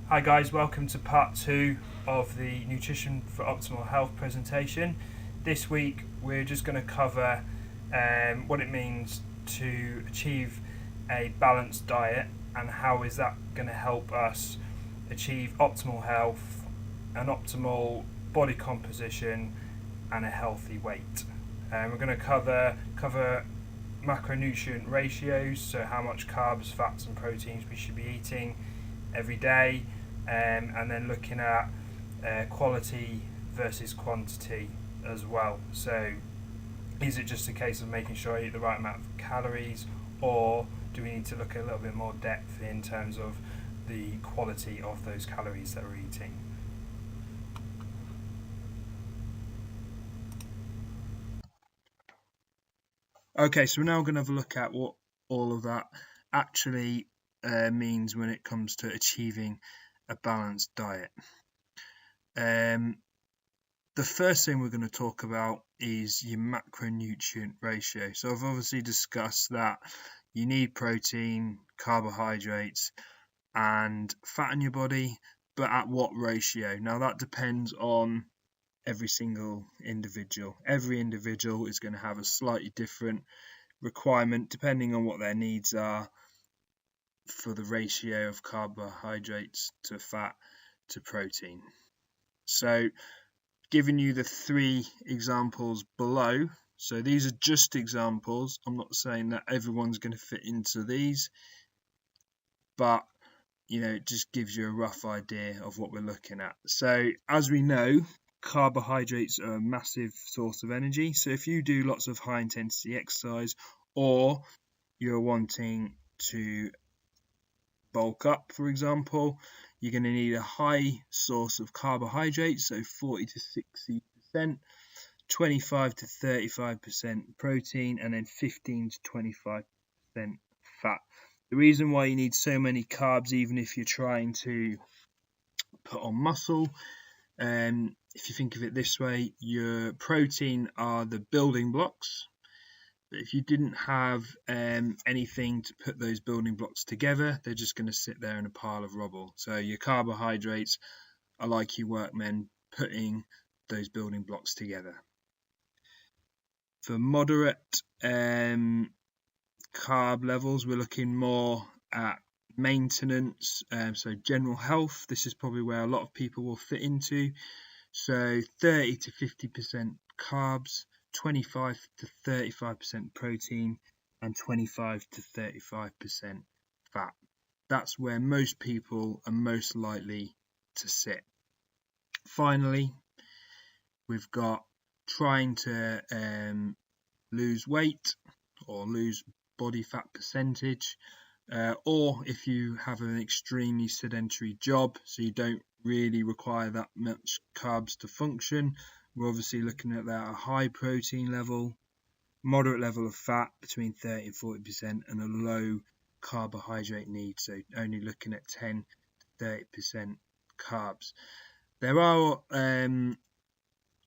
Hi guys, welcome to part 2 of the Nutrition for Optimal Health presentation. This week we're just going to cover what it means to achieve a balanced diet and how is that going to help us achieve optimal health, an optimal body composition and a healthy weight. We're going to cover macronutrient ratios, so how much carbs, fats and proteins we should be eating every day, and then looking at quality versus quantity as well. So is it just a case of making sure I eat the right amount of calories, or do we need to look at a little bit more depth in terms of the quality of those calories that we're eating? Okay, so we're now going to have a look at what all of that actually means when it comes to achieving a balanced diet. The first thing we're going to talk about is your macronutrient ratio. So I've obviously discussed that you need protein, carbohydrates and fat in your body, but at what ratio? Now that depends on every single individual. Every individual is going to have a slightly different requirement depending on what their needs are for the ratio of carbohydrates to fat to protein. So giving you the 3 examples below, so these are just examples. I'm not saying that everyone's going to fit into these, but it just gives you a rough idea of what we're looking at. So as we know, carbohydrates are a massive source of energy. So if you do lots of high intensity exercise, or you're wanting to bulk up, for example, you're going to need a high source of carbohydrates, so 40 to 60%, 25 to 35% protein, and then 15 to 25% fat. The reason why you need so many carbs, even if you're trying to put on muscle, if you think of it this way, your protein are the building blocks. But if you didn't have anything to put those building blocks together, they're just going to sit there in a pile of rubble. So your carbohydrates are like your workmen putting those building blocks together. For moderate carb levels, we're looking more at maintenance, so general health. This is probably where a lot of people will fit into. So 30 to 50% carbs, 25 to 35% protein, and 25 to 35% fat. That's where most people are most likely to sit. Finally, we've got trying to lose weight or lose body fat percentage, or if you have an extremely sedentary job, so you don't really require that much carbs to function, we're obviously looking at that a high protein level, moderate level of fat between 30 and 40%, and a low carbohydrate need, so only looking at 10 to 30% carbs. There are a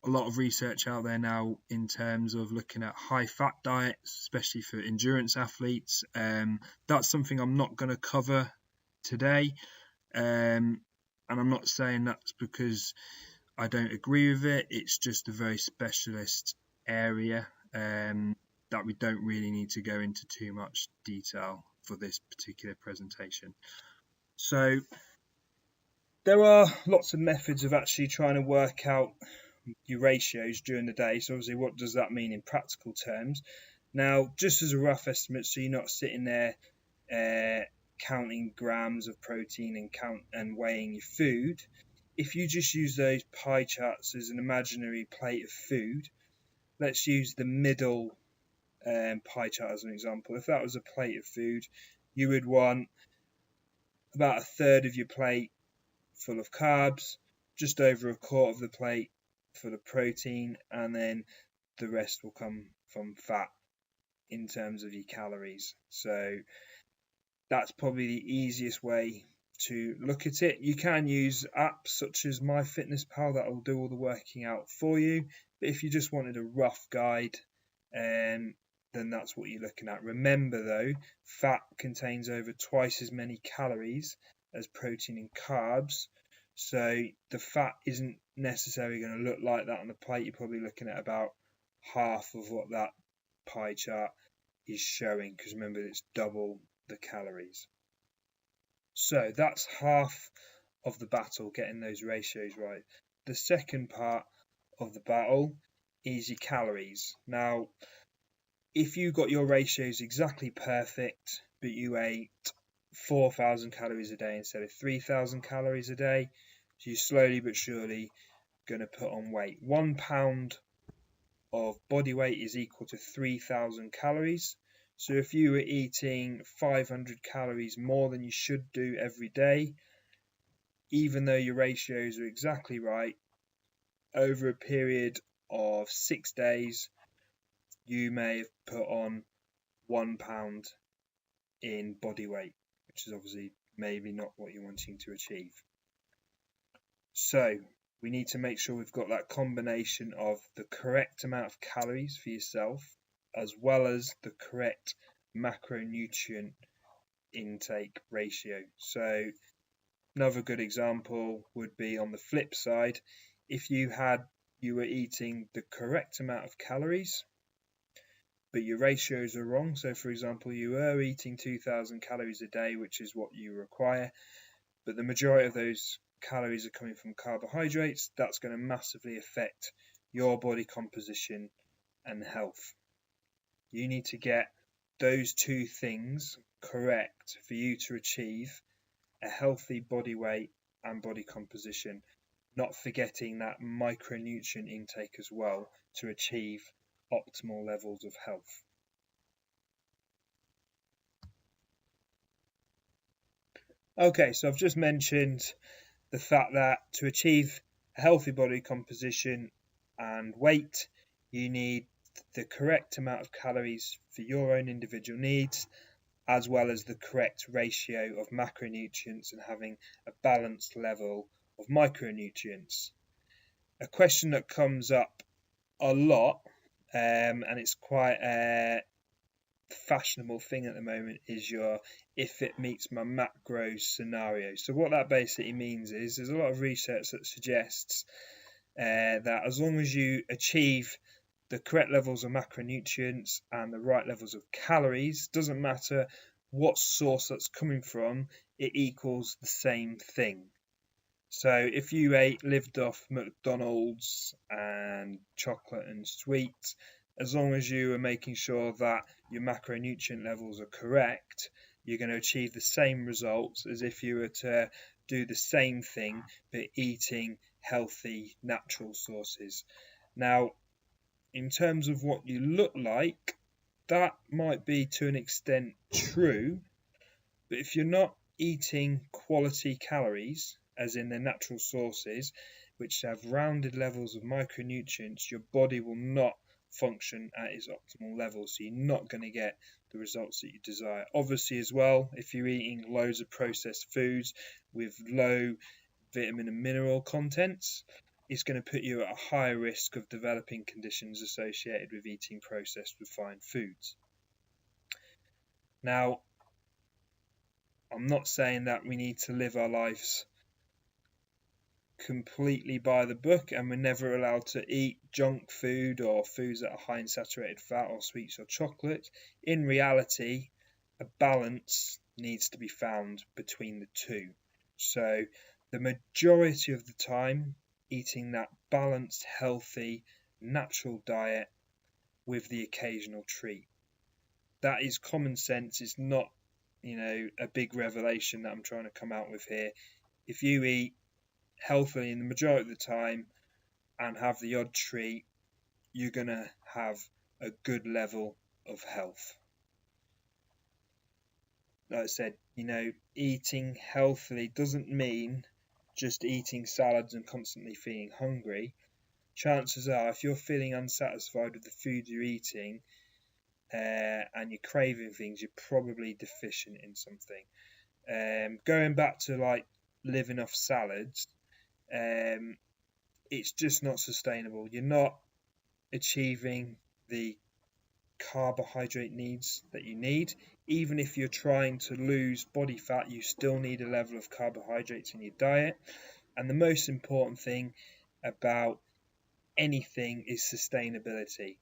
lot of research out there now in terms of looking at high fat diets, especially for endurance athletes. That's something I'm not going to cover today, and I'm not saying that's because I don't agree with it. It's just a very specialist area that we don't really need to go into too much detail for this particular presentation. So there are lots of methods of actually trying to work out your ratios during the day. So obviously, what does that mean in practical terms? Now, just as a rough estimate, so you're not sitting there counting grams of protein and weighing your food, if you just use those pie charts as an imaginary plate of food, let's use the middle pie chart as an example. If that was a plate of food, you would want about a third of your plate full of carbs, just over a quarter of the plate for the protein, and then the rest will come from fat in terms of your calories. So that's probably the easiest way to look at it. You can use apps such as MyFitnessPal that will do all the working out for you, but if you just wanted a rough guide, then that's what you're looking at. Remember though, fat contains over twice as many calories as protein and carbs. So the fat isn't necessarily going to look like that on the plate. You're probably looking at about half of what that pie chart is showing, because remember, it's double the calories. So that's half of the battle, getting those ratios right. The second part of the battle is your calories. Now, if you got your ratios exactly perfect, but you ate 4,000 calories a day instead of 3,000 calories a day, so you're slowly but surely going to put on weight. 1 pound of body weight is equal to 3,000 calories. So if you were eating 500 calories more than you should do every day, even though your ratios are exactly right, over a period of 6 days, you may have put on 1 pound in body weight, which is obviously maybe not what you're wanting to achieve. So we need to make sure we've got that combination of the correct amount of calories for yourself, as well as the correct macronutrient intake ratio. So another good example would be on the flip side, if you were eating the correct amount of calories, but your ratios are wrong. So for example, you were eating 2,000 calories a day, which is what you require, but the majority of those calories are coming from carbohydrates. That's going to massively affect your body composition and health. You need to get those two things correct for you to achieve a healthy body weight and body composition, not forgetting that micronutrient intake as well to achieve optimal levels of health. Okay, so I've just mentioned the fact that to achieve a healthy body composition and weight, you need the correct amount of calories for your own individual needs, as well as the correct ratio of macronutrients and having a balanced level of micronutrients. A question that comes up a lot, and it's quite a fashionable thing at the moment, is your if it meets my macros scenario. So what that basically means is there's a lot of research that suggests that as long as you achieve the correct levels of macronutrients and the right levels of calories, doesn't matter what source that's coming from, it equals the same thing. So if you lived off McDonald's and chocolate and sweets, as long as you are making sure that your macronutrient levels are correct, you're going to achieve the same results as if you were to do the same thing but eating healthy natural sources. Now, in terms of what you look like, that might be to an extent true, but if you're not eating quality calories, as in the natural sources, which have rounded levels of micronutrients, your body will not function at its optimal level, so you're not going to get the results that you desire. Obviously as well, if you're eating loads of processed foods with low vitamin and mineral contents, it's going to put you at a higher risk of developing conditions associated with eating processed refined foods. Now, I'm not saying that we need to live our lives completely by the book and we're never allowed to eat junk food or foods that are high in saturated fat or sweets or chocolate. In reality, a balance needs to be found between the two. So the majority of the time, eating that balanced, healthy, natural diet with the occasional treat. That is common sense. It's not, a big revelation that I'm trying to come out with here. If you eat healthily in the majority of the time and have the odd treat, you're going to have a good level of health. Like I said, eating healthily doesn't mean just eating salads and constantly feeling hungry. Chances are, if you're feeling unsatisfied with the food you're eating and you're craving things, you're probably deficient in something. Going back to living off salads, it's just not sustainable. You're not achieving the carbohydrate needs that you need. even if you're trying to lose body fat, you still need a level of carbohydrates in your diet. And the most important thing about anything is sustainability.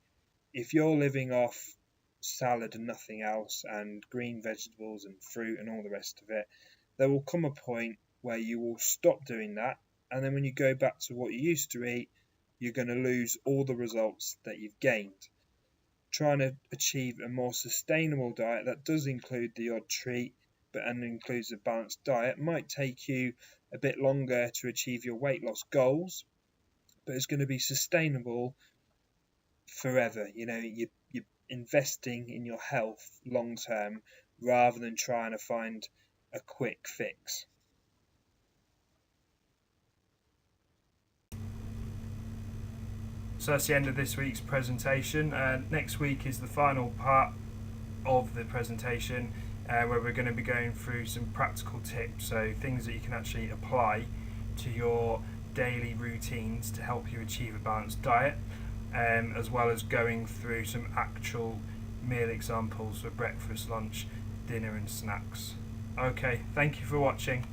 If you're living off salad and nothing else, and green vegetables and fruit and all the rest of it, there will come a point where you will stop doing that, and then when you go back to what you used to eat, you're going to lose all the results that you've gained. Trying to achieve a more sustainable diet that does include the odd treat and includes a balanced diet might take you a bit longer to achieve your weight loss goals, but it's going to be sustainable forever. You're investing in your health long term rather than trying to find a quick fix. So that's the end of this week's presentation. Next week is the final part of the presentation, where we're going to be going through some practical tips, so things that you can actually apply to your daily routines to help you achieve a balanced diet, as well as going through some actual meal examples for breakfast, lunch, dinner and snacks. Okay, thank you for watching.